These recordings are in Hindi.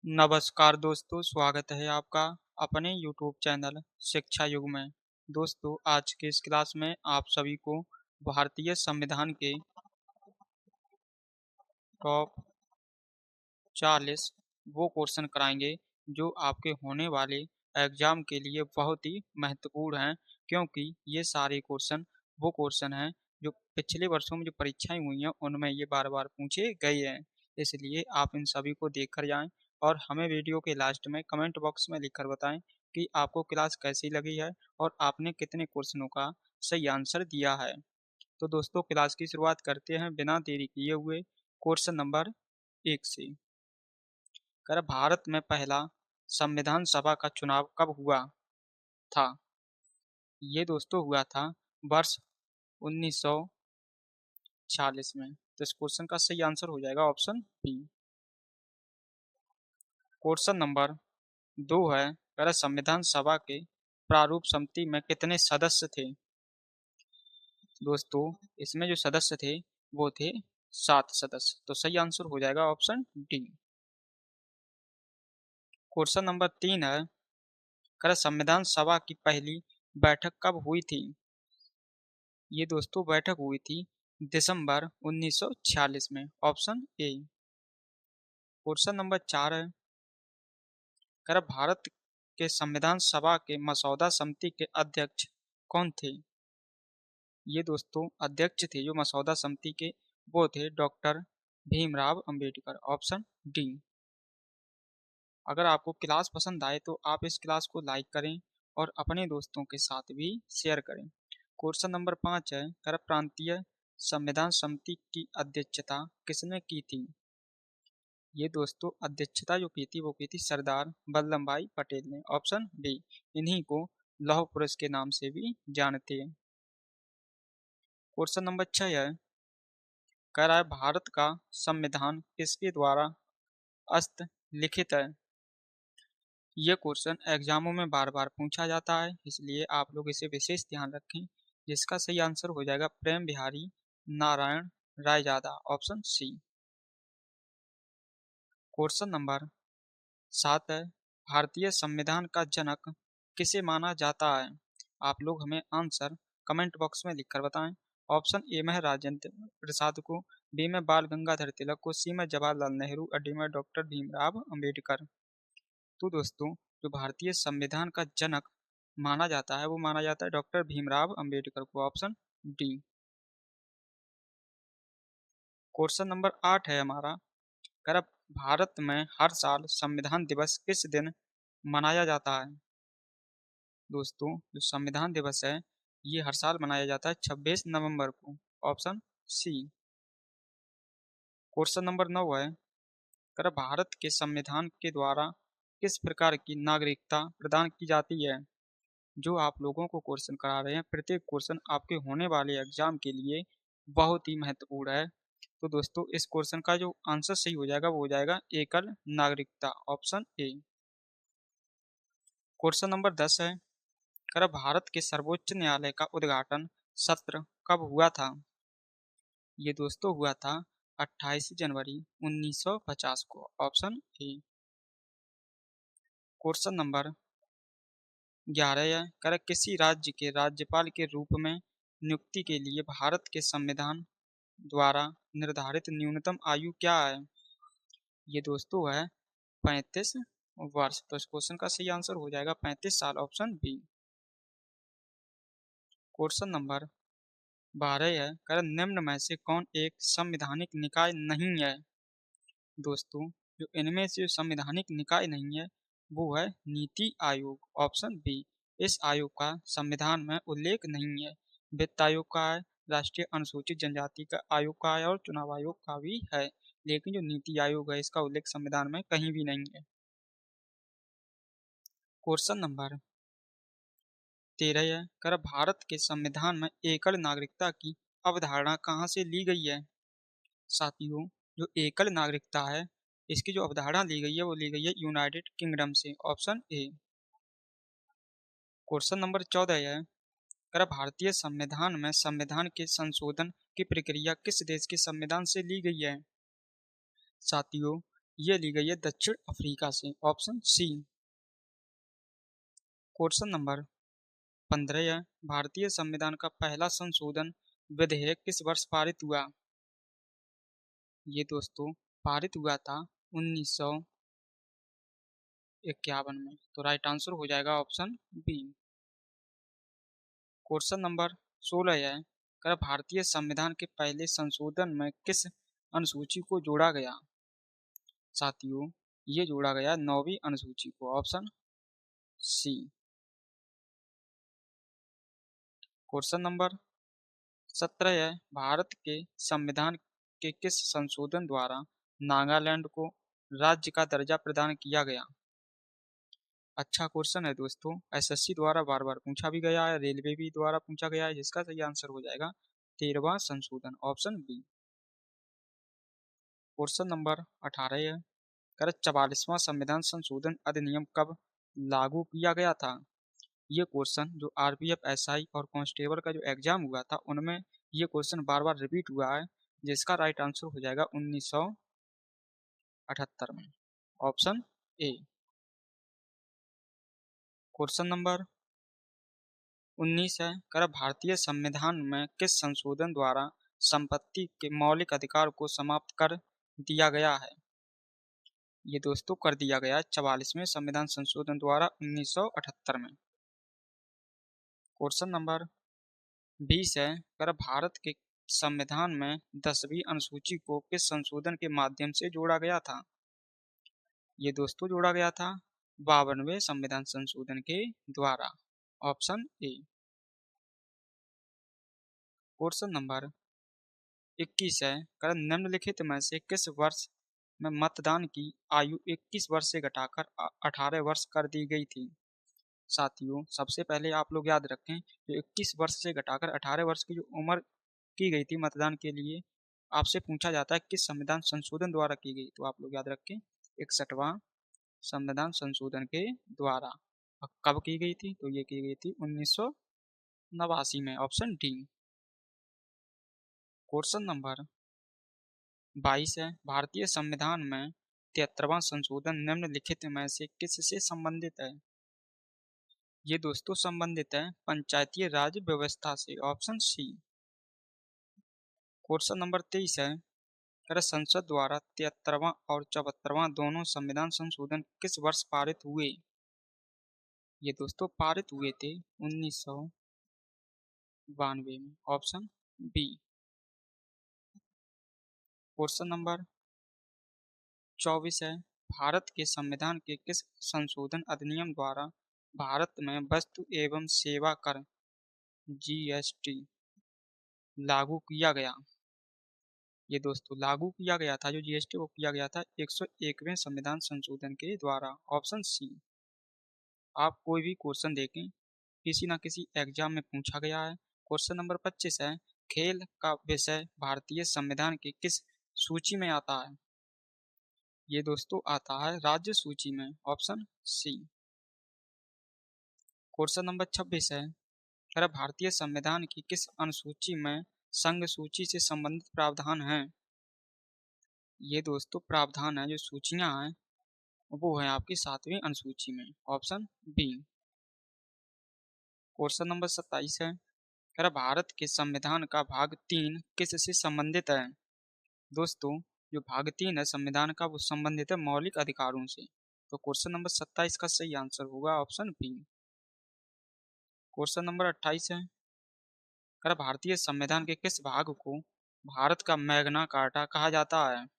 नमस्कार दोस्तों, स्वागत है आपका अपने YouTube चैनल शिक्षा युग में। दोस्तों, आज के इस क्लास में आप सभी को भारतीय संविधान के टॉप 40 वो क्वेश्चन कराएंगे जो आपके होने वाले एग्जाम के लिए बहुत ही महत्वपूर्ण हैं, क्योंकि ये सारे क्वेश्चन वो क्वेश्चन हैं जो पिछले वर्षों में जो परीक्षाएं हुई हैं उनमें ये बार बार पूछे गए हैं। इसलिए आप इन सभी को देख कर जाएं और हमें वीडियो के लास्ट में कमेंट बॉक्स में लिखकर बताएं कि आपको क्लास कैसी लगी है और आपने कितने क्वेश्चनों का सही आंसर दिया है। तो दोस्तों, क्लास की शुरुआत करते हैं बिना देरी किए हुए क्वेश्चन नंबर 1 से। कर भारत में पहला संविधान सभा का चुनाव कब हुआ था? ये दोस्तों हुआ था वर्ष 1946 में। तो इस क्वेश्चन का सही आंसर हो जाएगा ऑप्शन बी। क्वेश्चन नंबर 2 है, कर संविधान सभा के प्रारूप समिति में कितने सदस्य थे? दोस्तों, इसमें जो सदस्य थे वो थे 7 सदस्य। तो सही आंसर हो जाएगा ऑप्शन डी। क्वेश्चन नंबर 3 है, कर संविधान सभा की पहली बैठक कब हुई थी? ये दोस्तों बैठक हुई थी दिसंबर 1946 में, ऑप्शन ए। क्वेश्चन नंबर 4 है, कर भारत के संविधान सभा के मसौदा समिति के अध्यक्ष कौन थे? ये दोस्तों अध्यक्ष थे जो मसौदा समिति के वो थे doctor Bhimrao Ambedkar, option D. अगर आपको क्लास पसंद आए तो आप इस क्लास को लाइक करें और अपने दोस्तों के साथ भी शेयर करें। क्वेश्चन नंबर 5 है, कर प्रांतीय संविधान समिति की अध्यक्षता किसने की थी? ये दोस्तों अध्यक्षता जो की थी वो की थी सरदार वल्लभ भाई पटेल ने, ऑप्शन बी। इन्हीं को लौह पुरुष के नाम से भी जानते हैं। क्वेश्चन नंबर 6 है, कह रहा है भारत का संविधान किसके द्वारा हस्त लिखित है? ये क्वेश्चन एग्जामों में बार बार पूछा जाता है, इसलिए आप लोग इसे विशेष ध्यान रखें। जिसका सही आंसर हो जाएगा Prem Behari Narayan Raizada, option C. Question number 7 है, भारतीय संविधान का जनक किसे माना जाता है? आप लोग हमें आंसर कमेंट बॉक्स में लिखकर बताएं। ऑप्शन ए में है राजेंद्र प्रसाद को, बी में बाल गंगाधर तिलक को, सी में जवाहरलाल नेहरू और डी में डॉक्टर भीमराव अंबेडकर। तो दोस्तों, जो भारतीय संविधान का जनक माना जाता है वो माना जाता है डॉक्टर भीमराव अंबेडकर को, ऑप्शन डी। क्वेश्चन नंबर 8 है हमारा, कर भारत में हर साल संविधान दिवस किस दिन मनाया जाता है? दोस्तों, जो संविधान दिवस है ये हर साल मनाया जाता है 26 नवंबर को, ऑप्शन सी। क्वेश्चन नंबर 9 है, कर भारत के संविधान के द्वारा किस प्रकार की नागरिकता प्रदान की जाती है? जो आप लोगों को क्वेश्चन करा रहे हैं प्रत्येक क्वेश्चन आपके होने वाले एग्जाम के लिए बहुत ही महत्वपूर्ण है। तो दोस्तों, इस क्वेश्चन का जो आंसर सही हो जाएगा वो हो जाएगा एकल नागरिकता, ऑप्शन ए। क्वेश्चन नंबर 10 है, कर भारत के सर्वोच्च न्यायालय का उद्घाटन सत्र कब हुआ था? ये दोस्तों हुआ था 28 जनवरी 1950 को, ऑप्शन ए। क्वेश्चन नंबर 11 है, कर किसी राज्य के राज्यपाल के रूप में नियुक्ति के लिए भारत के संविधान द्वारा निर्धारित न्यूनतम आयु क्या है? ये दोस्तों है 35 वर्ष। तो इस क्वेश्चन का सही आंसर हो जाएगा 35 साल, ऑप्शन बी। क्वेश्चन नंबर 12 है, कर निम्न में से कौन एक संवैधानिक निकाय नहीं है? दोस्तों, जो इनमें से संवैधानिक निकाय नहीं है वो है नीति आयोग, ऑप्शन बी। इस आयोग का संविधान में उल्लेख नहीं है। वित्त आयोग का है, राष्ट्रीय अनुसूचित जनजाति का आयोग का है और चुनाव आयोग का भी है, लेकिन जो नीति आयोग है इसका उल्लेख संविधान में कहीं भी नहीं है। क्वेश्चन नंबर 13 है, कर भारत के संविधान में एकल नागरिकता की अवधारणा कहाँ से ली गई है? साथियों, जो एकल नागरिकता है इसकी जो अवधारणा ली गई है वो ली गई है यूनाइटेड किंगडम से, ऑप्शन ए। क्वेश्चन नंबर 14 है, कर भारतीय संविधान में संविधान के संशोधन की प्रक्रिया किस देश के संविधान से ली गई है? साथियों, ये ली गई है दक्षिण अफ्रीका से, ऑप्शन सी। क्वेश्चन नंबर 15 है, भारतीय संविधान का पहला संशोधन विधेयक किस वर्ष पारित हुआ? ये दोस्तों पारित हुआ था 1951 में, तो राइट आंसर हो जाएगा ऑप्शन बी। क्वेश्चन नंबर 16 है, कर भारतीय संविधान के पहले संशोधन में किस अनुसूची को जोड़ा गया? साथियों, ये जोड़ा गया 9वीं अनुसूची को, ऑप्शन सी। क्वेश्चन नंबर 17 है, भारत के संविधान के किस संशोधन द्वारा नागालैंड को राज्य का दर्जा प्रदान किया गया? अच्छा क्वेश्चन है दोस्तों, एसएससी द्वारा बार बार पूछा भी गया है, रेलवे भी द्वारा पूछा गया है, जिसका सही आंसर हो जाएगा 13वां संशोधन, ऑप्शन बी। क्वेश्चन नंबर 18 है, कर 44वां संविधान संशोधन अधिनियम कब लागू किया गया था? ये क्वेश्चन जो आरपीएफ, एसआई और कांस्टेबल का जो एग्जाम हुआ था उनमें ये क्वेश्चन बार बार रिपीट हुआ है, जिसका राइट आंसर हो जाएगा 1978 में, ऑप्शन ए। क्वेश्चन नंबर 19 है, कर भारतीय संविधान में किस संशोधन द्वारा संपत्ति के मौलिक अधिकार को समाप्त कर दिया गया है? ये दोस्तों कर दिया गया 44वें संविधान संशोधन द्वारा 1978 में। क्वेश्चन नंबर 20 है, कर भारत के संविधान में 10वीं अनुसूची को किस संशोधन के माध्यम से जोड़ा गया था? ये दोस्तों जोड़ा गया था 52वें संविधान संशोधन के द्वारा, ऑप्शन ए। क्वेश्चन नंबर 21 है, कर निम्नलिखित में से किस वर्ष में मतदान की आयु 21 वर्ष से घटाकर 18 वर्ष कर दी गई थी? साथियों, सबसे पहले आप लोग याद रखें, जो 21 वर्ष से घटाकर 18 वर्ष की जो उम्र की गई थी मतदान के लिए, आपसे पूछा जाता है किस संविधान संशोधन द्वारा की गई, तो आप लोग याद रखें 61वां संविधान संशोधन के द्वारा। कब की गई थी? तो ये की गई थी 1989 में, ऑप्शन डी। क्वेश्चन नंबर 22 है, भारतीय संविधान में 73वां संशोधन निम्नलिखित में से किससे संबंधित है? ये दोस्तों संबंधित है पंचायती राज व्यवस्था से, ऑप्शन सी। क्वेश्चन नंबर 23 है, कर संसद द्वारा 73वां और 74वां दोनों संविधान संशोधन किस वर्ष पारित हुए? ये दोस्तों पारित हुए थे 1992 में, ऑप्शन बी। क्वेश्चन नंबर 24 है, भारत के संविधान के किस संशोधन अधिनियम द्वारा भारत में वस्तु एवं सेवा कर जीएसटी लागू किया गया? ये दोस्तों लागू किया गया था जो जीएसटी वो किया गया था 101वें संविधान संशोधन के द्वारा, ऑप्शन सी। आप कोई भी क्वेश्चन देखें, किसी ना किसी एग्जाम में पूछा गया है। क्वेश्चन नंबर 25 है, खेल का विषय भारतीय संविधान की किस सूची में आता है? ये दोस्तों आता है राज्य सूची में, ऑप्शन सी। क्वेश्चन नंबर 26 है, अगर भारतीय संविधान की किस अनुसूची में संघ सूची से संबंधित प्रावधान हैं? ये दोस्तों प्रावधान है जो सूचियां हैं वो है आपकी 7वीं अनुसूची में, ऑप्शन बी। क्वेश्चन नंबर 27 है, अगर भारत के संविधान का भाग 3 किस से संबंधित है? दोस्तों जो भाग 3 है संविधान का वो संबंधित है मौलिक अधिकारों से, तो क्वेश्चन नंबर 27 का सही आंसर होगा ऑप्शन बी। क्वेश्चन नंबर 28 है, अगर भारतीय संविधान के किस भाग को भारत का मैग्ना कार्टा कहा जाता है?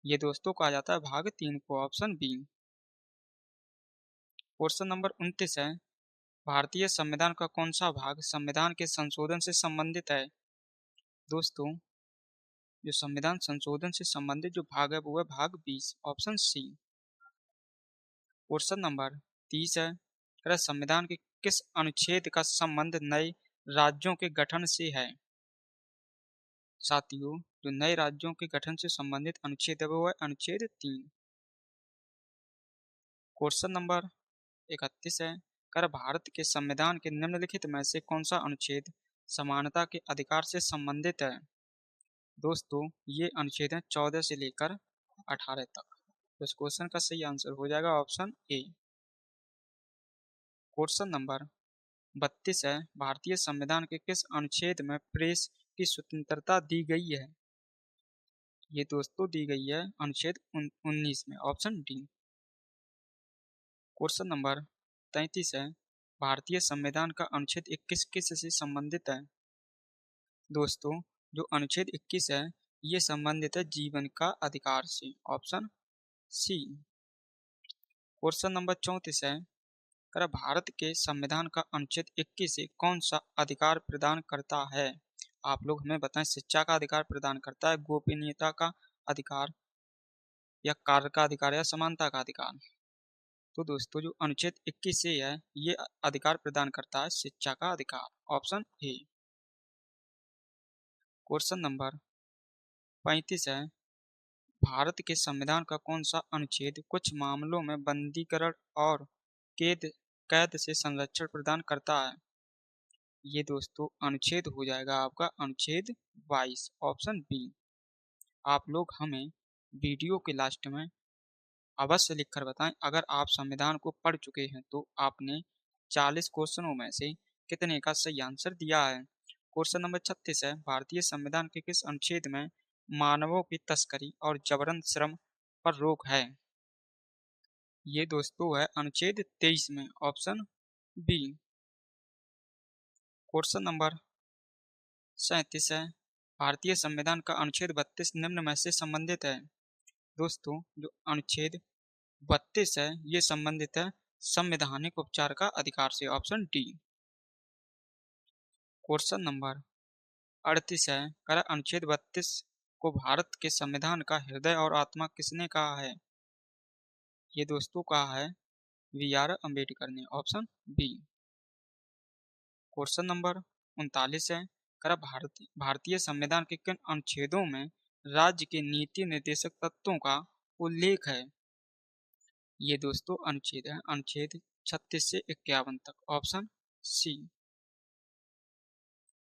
ये दोस्तों कहा जाता है भाग 3 को, ऑप्शन बी। क्वेश्चन नंबर 29 है, भारतीय संविधान का कौन सा भाग संविधान के संशोधन से संबंधित है? दोस्तों जो संविधान संशोधन से संबंधित जो भाग है वो है भाग 20, ऑप्शन सी। क्वेश्चन नंबर 30 है, अगर संविधान के किस अनुच्छेद का संबंध नए राज्यों के गठन से है? साथियों जो नए राज्यों के गठन से संबंधित अनुच्छेद है वो है अनुच्छेद 3। क्वेश्चन नंबर 31 है, कर भारत के संविधान के निम्नलिखित में से कौन सा अनुच्छेद समानता के अधिकार से संबंधित है? दोस्तों ये अनुच्छेद है 14 से लेकर 18 तक। तो इस क्वेश्चन का सही आंसर हो जाएगा ऑप्शन ए। क्वेश्चन नंबर 32 है, भारतीय संविधान के किस अनुच्छेद में प्रेस की स्वतंत्रता दी गई है? ये दोस्तों दी गई है अनुच्छेद 19 में, ऑप्शन डी। क्वेश्चन नंबर 33 है, भारतीय संविधान का अनुच्छेद 21 किस से संबंधित है? दोस्तों जो अनुच्छेद 21 है ये संबंधित है जीवन का अधिकार से, ऑप्शन सी। क्वेश्चन नंबर 34 है, कर भारत के संविधान का अनुच्छेद 21 से कौन सा अधिकार प्रदान करता है? आप लोग हमें बताएं, शिक्षा का अधिकार प्रदान करता है, गोपनीयता का अधिकार, या कार्य का अधिकार, या समानता का अधिकार? तो दोस्तों जो अनुच्छेद 21 से है ये अधिकार प्रदान करता है शिक्षा का अधिकार, ऑप्शन ए। क्वेश्चन नंबर 35 है, भारत के संविधान का कौन सा अनुच्छेद कुछ मामलों में बंदीकरण और कैद कैद से संरक्षण प्रदान करता है? ये दोस्तों अनुच्छेद हो जाएगा आपका अनुच्छेद 22, ऑप्शन बी। आप लोग हमें वीडियो के लास्ट में अवश्य लिखकर बताएं, अगर आप संविधान को पढ़ चुके हैं तो आपने 40 क्वेश्चनों में से कितने का सही आंसर दिया है। क्वेश्चन नंबर 36 है, भारतीय संविधान के किस अनुच्छेद में मानवों की तस्करी और जबरन श्रम पर रोक है? ये दोस्तों है अनुच्छेद 23 में, ऑप्शन बी। क्वेश्चन नंबर 37 है, भारतीय संविधान का अनुच्छेद 32 निम्न में से संबंधित है? दोस्तों जो अनुच्छेद 32 है ये संबंधित है संवैधानिक उपचार का अधिकार से, ऑप्शन डी। क्वेश्चन नंबर 38 है, कर अनुच्छेद 32 को भारत के संविधान का हृदय और आत्मा किसने कहा है? ये दोस्तों कहा है बी.आर. अम्बेडकर ने, ऑप्शन बी। क्वेश्चन नंबर 39 है, कर भारतीय संविधान के किन अनुच्छेदों में राज्य के नीति निर्देशक तत्वों का उल्लेख है? ये दोस्तों अनुच्छेद है अनुच्छेद 36 से 51 तक, ऑप्शन सी।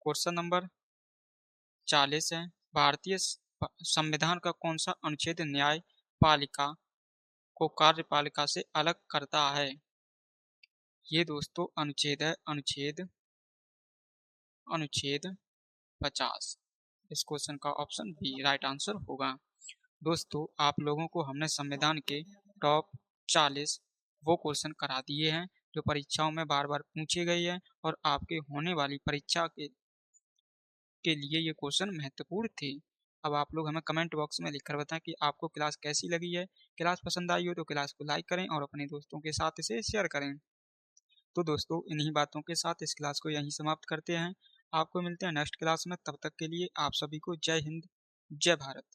क्वेश्चन नंबर 40 है, भारतीय संविधान का कौन सा अनुच्छेद न्यायपालिका को कार्यपालिका से अलग करता है? ये दोस्तों अनुच्छेद है अनुच्छेद अनुच्छेद 50। इस क्वेश्चन का ऑप्शन बी राइट आंसर होगा। दोस्तों आप लोगों को हमने संविधान के टॉप 40 वो क्वेश्चन करा दिए हैं जो परीक्षाओं में बार बार पूछे गए हैं और आपके होने वाली परीक्षा के लिए ये क्वेश्चन महत्वपूर्ण थे। अब आप लोग हमें कमेंट बॉक्स में लिखकर बताएं कि आपको क्लास कैसी लगी है। क्लास पसंद आई हो तो क्लास को लाइक करें और अपने दोस्तों के साथ इसे शेयर करें। तो दोस्तों इन्हीं बातों के साथ इस क्लास को यहीं समाप्त करते हैं। आपको मिलते हैं नेक्स्ट क्लास में, तब तक के लिए आप सभी को जय हिंद, जय भारत।